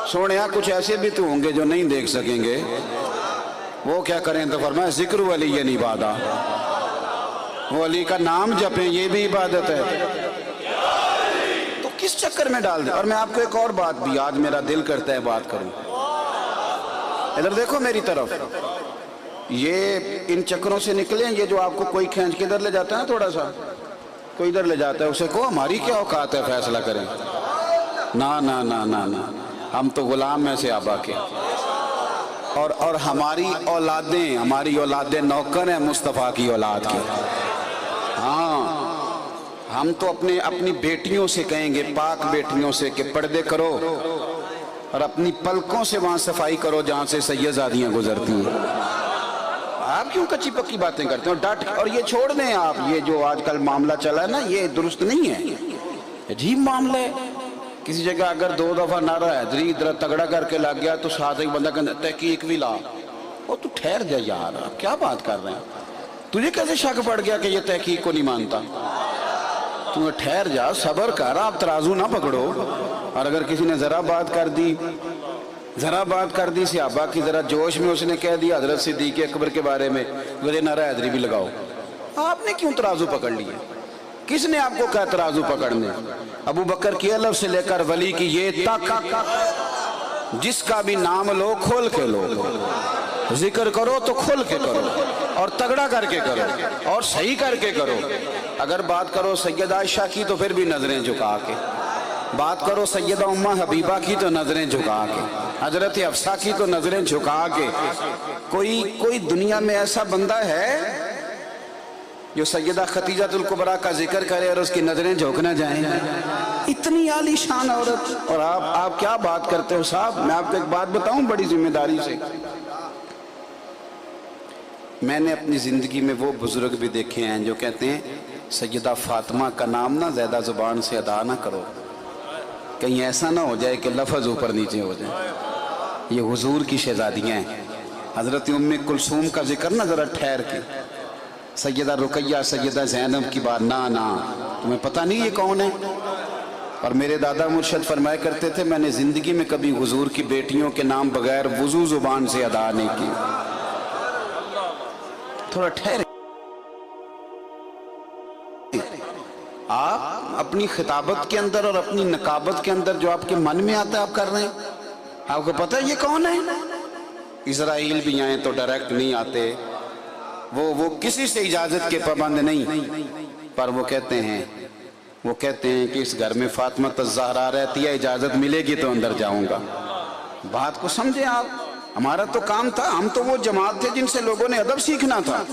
सोने कुछ ऐसे भी तो होंगे जो नहीं देख सकेंगे, वो क्या करें? तो फरमाया जिक्र वली ये नहीं इबादा, वो अली का नाम जपें ये भी इबादत है। तो किस चक्कर में डाल दे। और मैं आपको एक और बात भी, आज मेरा दिल करता है बात करूं, इधर देखो मेरी तरफ, ये इन चक्करों से निकले। ये जो आपको कोई खींच के इधर ले जाता है ना, थोड़ा सा कोई इधर ले जाता है, उसे कहो हमारी क्या औकात है फैसला करें। ना ना ना ना ना, हम तो गुलाम हैं सहाबा के, और हमारी औलादें नौकर हैं मुस्तफ़ा की औलाद के। हाँ, हम तो अपनी बेटियों से कहेंगे, पाक बेटियों से, कि पर्दे करो और अपनी पलकों से वहां सफाई करो जहां से सैयदादियां गुजरती हैं। आप क्यों कच्ची पक्की बातें करते हो? डट। और ये छोड़ दें आप, ये जो आजकल मामला चला है ना, ये दुरुस्त नहीं है, अजीब मामला है। किसी जगह अगर 2 दफा नारा हैदरी इधर तगड़ा करके लग गया तो साथ एक बंदा कहता तहकीक भी ला। वो तू ठहर जा यार, आप क्या बात कर रहे हैं? तुझे कैसे शक पड़ गया कि ये तहकीक को नहीं मानता? तू ठहर जा, सब्र कर, आप तराजू ना पकड़ो। और अगर किसी ने जरा बात कर दी सहाबा की, जरा जोश में उसने कह दिया हजरत सिद्दीक अकबर के बारे में, मुझे नारा हैदरी भी लगाओ, आपने क्यों तराजू पकड़ लिया? किसने आपको कहा तराजू पकड़ने? अबू बकर की अलफ से लेकर वली की ये तक, जिसका भी नाम लो खोल के लो, जिक्र करो तो खोल के करो और तगड़ा करके करो और सही करके करो। अगर बात करो सैयदा आयशा की तो फिर भी नजरें झुका के, बात करो सैयदा उम्मा हबीबा की तो नजरें झुका के, हजरत हफ्सा की तो नजरें झुका के। कोई दुनिया में ऐसा बंदा है जो सैयदा खतीजातुल कुबरा का जिक्र करे और उसकी नजरें झुक ना जाएं? इतनी आलीशान औरत, और आप क्या बात करते हो साहब? मैं आपको एक बात बताऊं बड़ी जिम्मेदारी से, मैंने अपनी जिंदगी में वो बुजुर्ग भी देखे हैं जो कहते हैं सैयदा फातिमा का नाम ना ज़्यादा जुबान से अदा ना करो, कहीं ऐसा ना हो जाए कि लफ्ज़ ऊपर नीचे हो जाए। ये हुजूर की शहजादियाँ हैं। हज़रत उम्मे कुलसूम का जिक्र ना ज़रा ठहर के, सैयदा रुकैया, सैयदा ज़ैनब की बात ना तुम्हें पता नहीं ये कौन है? और मेरे दादा मुर्शद फरमाया करते थे, मैंने ज़िंदगी में कभी हुजूर की बेटियों के नाम बगैर वुज़ू ज़ुबान से अदा नहीं की। थोड़ा ठहरे। आप अपनी खिताबत के अंदर और अपनी नकाबत के अंदर जो आपके मन में आता है आप कर रहे हैं। आपको पता है ये कौन है? इजराइल भी आए तो डायरेक्ट नहीं आते, वो किसी से इजाजत के पाबंद नहीं, पर वो कहते हैं कि इस घर में फातिमा ज़हरा रहती है, इजाजत मिलेगी तो अंदर जाऊंगा। बात को समझे आप। हमारा तो काम था, हम तो वो जमात थे जिनसे लोगों ने अदब सीखना था,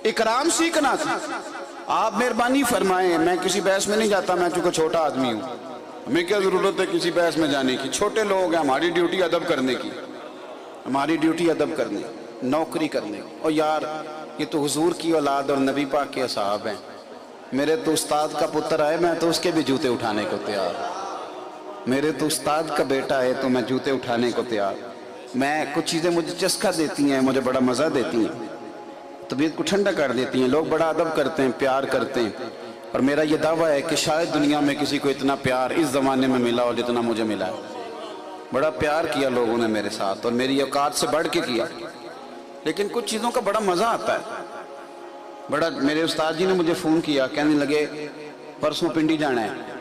इकराम सीखना था। आप मेहरबानी फरमाएं, मैं किसी बहस में नहीं जाता, मैं चूंकि छोटा आदमी हूँ, हमें क्या जरूरत है किसी बहस में जाने की? छोटे लोग हैं, हमारी ड्यूटी अदब करने की, हमारी ड्यूटी अदब करने, नौकरी करने। और यार ये तो हुजूर की औलाद और नबी पाक के असहाब हैं। मेरे तो उस्ताद का पुत्र है, मैं तो उसके भी जूते उठाने को तैयार। मेरे तो उस्ताद का बेटा है तो मैं जूते उठाने को तैयार। मैं कुछ चीज़ें मुझे चस्का देती हैं, मुझे बड़ा मज़ा देती हैं, तबीयत को ठंडा कर देती हैं। लोग बड़ा अदब करते हैं, प्यार करते हैं। और मेरा ये दावा है कि शायद दुनिया में किसी को इतना प्यार इस ज़माने में मिला हो जितना मुझे मिला है। बड़ा प्यार किया लोगों ने मेरे साथ और मेरी औकात से बढ़ के किया। लेकिन कुछ चीज़ों का बड़ा मज़ा आता है। बड़ा मेरे उस्ताद जी ने मुझे फ़ोन किया, कहने लगे परसों पिंडी जाना है।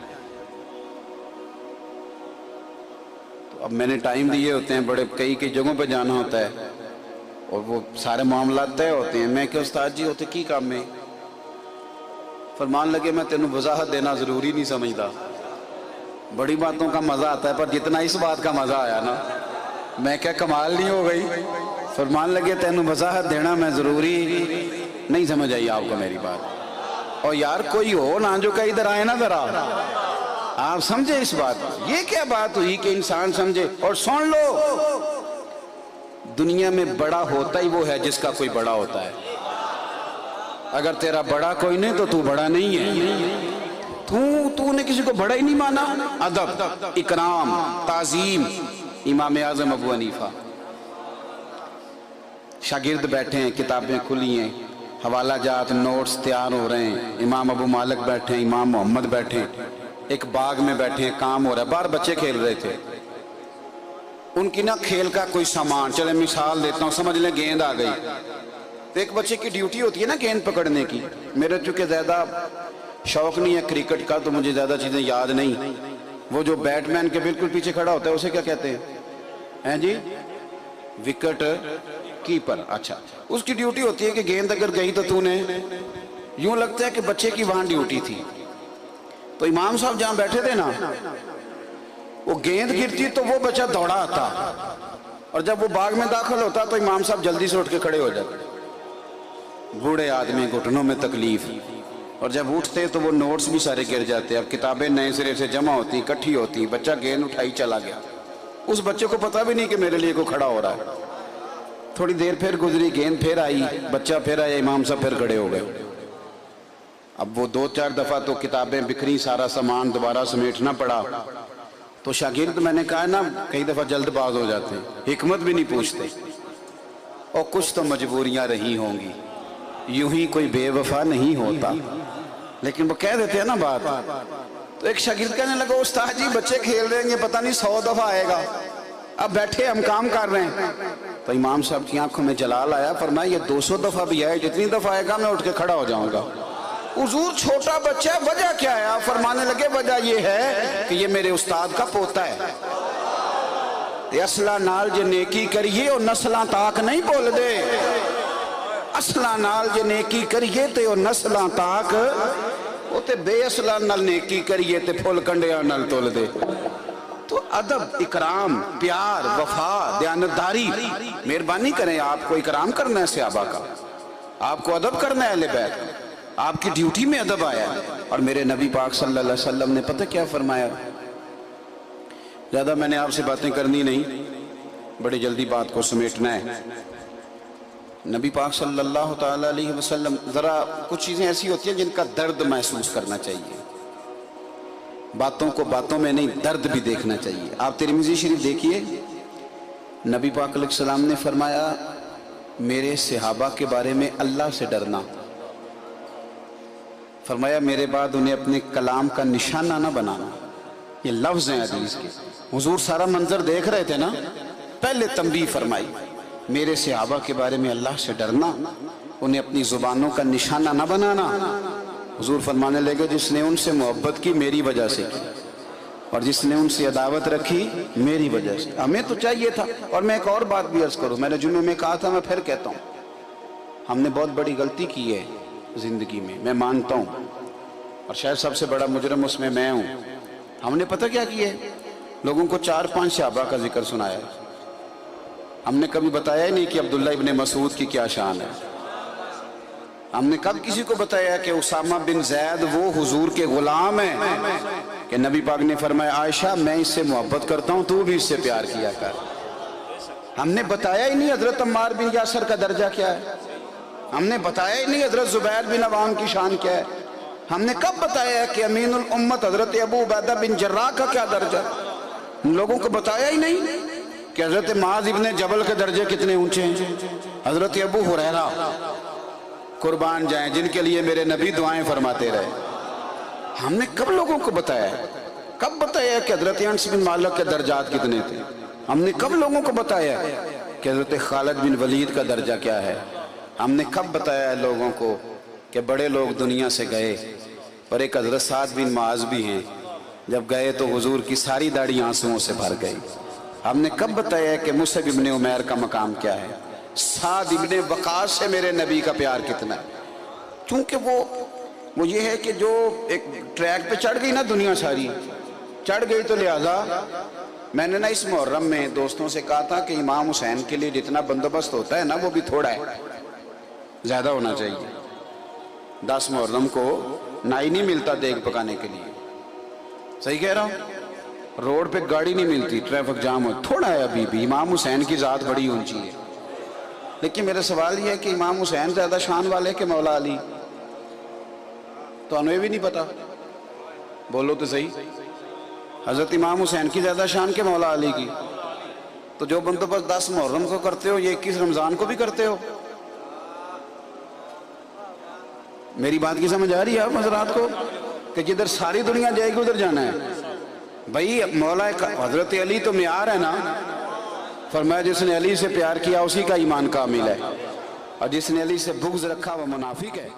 तो अब मैंने टाइम दिए होते हैं, बड़े कई जगहों पे जाना होता है और वो सारे मामला तय होते हैं। मैं क्या उस्ताद जी होते की काम में? फरमान लगे मैं तेनों वजाहत देना ज़रूरी नहीं समझता, बड़ी बातों का मज़ा आता है, पर जितना इस बात का मज़ा आया ना, मैं क्या कमाल नहीं हो गई? फरमान लगे तेनों वजाहत देना मैं ज़रूरी नहीं समझ आई आपको मेरी बात। और यार कोई हो ना जो कहीं इधर आए ना ज़रा, आप समझे इस बात। ये क्या बात हुई कि इंसान समझे। और सुन लो, दुनिया में बड़ा होता ही वो है जिसका कोई बड़ा होता है। अगर तेरा बड़ा कोई नहीं तो तू बड़ा नहीं है। तूने किसी को बड़ा ही नहीं माना। अदब, इकराम, ताजीम। इमाम आज़म अबू हनीफा, शागिर्द बैठे हैं, किताबें खुली हैं, हवाला जात नोट्स तैयार हो रहे हैं। इमाम अबू मालिक बैठे हैं, इमाम मोहम्मद बैठे हैं, एक बाग में बैठे हैं, काम हो रहा है, बाहर बच्चे खेल रहे थे। ان کی نا کھیل کا کوئی سامان، چلے مثال دیتا ہوں، سمجھ لیں گیند آ گئی تو ایک بچے کی ڈیوٹی ہوتی ہے نا گیند پکڑنے کی. میرے چونکہ زیادہ شوق نہیں ہے کرکٹ کا تو مجھے زیادہ چیزیں یاد نہیں. وہ جو بیٹ مین کے بالکل پیچھے کھڑا ہوتا ہے اسے کیا کہتے ہیں جی؟ Wicket keeper. اچھا، اس کی ڈیوٹی ہوتی ہے کہ گیند اگر گئی تو تو نے، یوں لگتا ہے کہ بچے کی وہاں ڈیوٹی تھی. تو امام صاحب جہاں بیٹھے تھے نا، وہ گیند گرتی تو وہ بچہ دوڑا آتا، اور جب وہ باغ میں داخل ہوتا تو امام صاحب جلدی سے اٹھ کے کھڑے ہو جاتے. بوڑھے آدمی گھٹنوں میں تکلیف، اور جب اٹھتے تو وہ نوٹس بھی سارے گر جاتے. اب کتابیں نئے سرے سے جمع ہوتی، اکٹھی ہوتی، بچہ گیند اٹھائی چلا گیا. اس بچے کو پتہ بھی نہیں کہ میرے لیے کوئی کھڑا ہو رہا ہے. تھوڑی دیر پھر گزری، گیند پھر آئی، بچہ پھر آیا، امام صاحب پھر کھڑے ہو گئے. اب وہ 2-4 دفعہ تو کتابیں بکھری، سارا سامان دوبارہ سمیٹنا پڑا. تو شاگرد، میں نے کہا نا کئی دفعہ جلد باز ہو جاتے ہیں، حکمت بھی نہیں پوچھتے. اور کچھ تو مجبوریاں رہی ہوں گی، یوں ہی کوئی بے وفا نہیں ہوتا، لیکن وہ کہہ دیتے ہیں نا بات. تو ایک شاگرد کہنے لگا، استاد جی بچے کھیل رہے ہیں، پتہ نہیں 100 دفعہ آئے گا، اب بیٹھے ہم کام کر رہے ہیں. تو امام صاحب کی آنکھوں میں جلال آیا، فرمایا یہ 200 دفعہ بھی آئے، جتنی دفعہ آئے گا میں اٹھ کے کھڑا ہو جاؤں گا. حضور چھوٹا بچہ، وجہ کیا ہے؟ فرمانے لگے وجہ یہ ہے کہ یہ میرے استاد کا پوتا ہے. اصلہ نال جے نیکی کریے اور نسلاں تاک نہیں بول دے. اصلہ نال جے نیکی کریے تے اور نسلاں تاک، وہ تے بے اصلہ نال نیکی کریے تے پھول کنڈیاں نال تول دے. تو ادب، اکرام، پیار، وفا، دیانتداری، مہربانی کریں. آپ کو اکرام کرنا ہے صحابہ کا، آپ کو ادب کرنا ہے اہل بیت کا، آپ کی ڈیوٹی میں ادب آیا ہے. اور میرے نبی پاک صلی اللہ علیہ وسلم نے پتہ کیا فرمایا؟ زیادہ میں نے آپ سے باتیں کرنی نہیں، بڑی جلدی بات کو سمیٹنا ہے. نبی پاک صلی اللہ تعالیٰ علیہ وسلم، ذرا کچھ چیزیں ایسی ہوتی ہیں جن کا درد محسوس کرنا چاہیے. باتوں کو باتوں میں نہیں، درد بھی دیکھنا چاہیے. آپ ترمذی شریف دیکھیے، نبی پاک علیہ السلام نے فرمایا میرے صحابہ کے بارے میں اللہ سے ڈرنا. فرمایا میرے بعد انہیں اپنے کلام کا نشانہ نہ بنانا. یہ لفظ ہیں حدیث کے. حضور سارا منظر دیکھ رہے تھے نا، پہلے تنبیہ فرمائی میرے صحابہ کے بارے میں اللہ سے ڈرنا، انہیں اپنی زبانوں کا نشانہ نہ بنانا. حضور فرمانے لگے جس نے ان سے محبت کی میری وجہ سے کی، اور جس نے ان سے عداوت رکھی میری وجہ سے. ہمیں تو چاہیے تھا. اور میں ایک اور بات بھی عرض کروں، میں نے جمعے میں کہا تھا، میں پھر کہتا ہوں، ہم نے بہت بڑی غلطی کی ہے زندگی میں مانتا ہوں، اور شاید سب سے بڑا مجرم اس میں ہوں. ہم نے پتہ کیا کیا ہے؟ لوگوں کو 4-5 صحابہ کا ذکر سنایا. ہم نے کبھی بتایا ہی نہیں کہ عبداللہ ابن مسعود کی کیا شان ہے. ہم نے کب کسی کو بتایا کہ اسامہ بن زید وہ حضور کے غلام ہیں، کہ نبی پاک نے فرمایا عائشہ میں اس سے محبت کرتا ہوں، تو بھی اس سے پیار کیا کر. ہم نے بتایا ہی نہیں حضرت عمار بن یاسر کا درجہ کیا ہے. ہم نے بتایا ہی نہیں حضرت زبیر بن عوام کی شان کیا ہے. ہم نے کب بتایا ہے کہ امین الامت حضرت ابو عبیدہ بن جراح کا کیا درجہ؟ لوگوں کو بتایا ہی نہیں کہ حضرت معاذ ابن جبل کے درجے کتنے اونچے ہیں. حضرت ابو ہریرہ قربان جائیں، جن کے لیے میرے نبی دعائیں فرماتے رہے. ہم نے کب لوگوں کو بتایا ہے؟ کب بتایا کہ حضرت انس بن مالک کے درجات کتنے تھے؟ ہم نے کب لوگوں کو بتایا کہ حضرت خالد بن ولید کا درجہ کیا ہے؟ ہم نے کب بتایا ہے لوگوں کو کہ بڑے لوگ دنیا سے گئے، اور ایک حضرت سعد بن معاذ بھی ہیں، جب گئے تو حضور کی ساری داڑھی آنسوؤں سے بھر گئی. ہم نے کب بتایا ہے کہ مصعب ابن عمیر کا مقام کیا ہے، سعد ابن وقاص سے میرے نبی کا پیار کتنا ہے؟ کیونکہ وہ یہ ہے کہ جو ایک ٹریک پہ چڑھ گئی نا دنیا ساری چڑھ گئی، تو لہذا میں نے نا اس محرم میں دوستوں سے کہا تھا کہ امام حسین کے لیے جتنا بندوبست ہوتا ہے نا وہ بھی تھوڑا ہے، زیادہ ہونا چاہیے. 10 محرم کو نائی نہیں ملتا دیگ پکانے کے لیے. صحیح کہہ رہا ہوں؟ روڈ پہ گاڑی نہیں ملتی، ٹریفک جام ہو. تھوڑا ہے ابھی بھی. امام حسین کی ذات بڑی اونچی ہے. لیکن میرا سوال یہ ہے کہ امام حسین زیادہ شان والے کہ مولا علی؟ تو ہمیں بھی نہیں پتا. بولو تو صحیح. حضرت امام حسین کی زیادہ شان کہ مولا علی کی؟ تو جو بندوبست 10 محرم کو کرتے ہو، یہ 21 رمضان کو بھی کرتے ہو. میری بات کی سمجھ آ رہی ہے آپ حضرات کو کہ جدھر ساری دنیا جائے گی ادھر جانا ہے؟ بھائی مولا حضرت علی تو معیار ہے نا. फरमाया जिसने अली से प्यार किया उसी का ईमान कामिल है, और जिसने अली से बुग़्ज़ रखा वो मुनाफिक है।